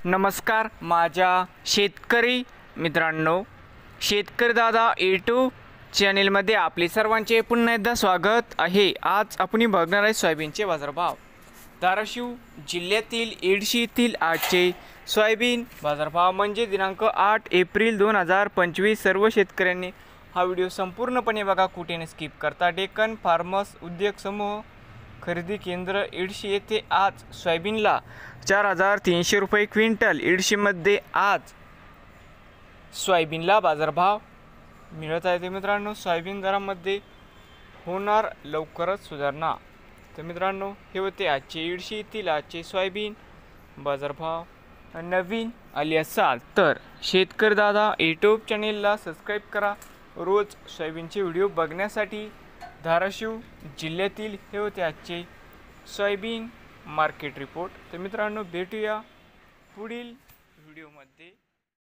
नमस्कार माझ्या शेतकरी मित्रांनो, शेतकरी दादा यूट्यूब चॅनेलमध्ये आपले सर्वांचे पुन्हा एकदा स्वागत आहे। आज आपण बघणार आहे सोयाबीनचे बाजारभाव। धाराशिव जिल्ह्यातील येडशी येथील आजचे सोयाबीन बाजारभाव म्हणजे दिनांक 8 एप्रिल 2025। सर्व शेतकऱ्यांनी हा व्हिडिओ संपूर्णपणे बघा, कुठे स्किप करता। डेक्कन फार्मर्स उद्योग समूह खरेदी केंद्र येडशी येथे आज सोयाबीनला 4300 रुपये क्विंटल। येडशीमध्ये आज सोयाबीनला बाजारभाव मिळत आहे। मित्रांनो, सोयाबीन दरामध्ये होणार लवकरच सुधारणा। तर मित्रांनो, हे होते आजचे येडशी येथील आजचे सोयाबीन बाजारभाव। नवीन आले असाल तर शेतकरी दादा यूट्यूब चॅनेलला सबस्क्राईब करा रोज सोयाबीनचे व्हिडिओ बघण्यासाठी। धाराशिव जिल्ह्यातील हे होते आजचे सोयाबीन मार्केट रिपोर्ट। तर मित्रांनो, भेटूया पुढील व्हिडिओमध्ये।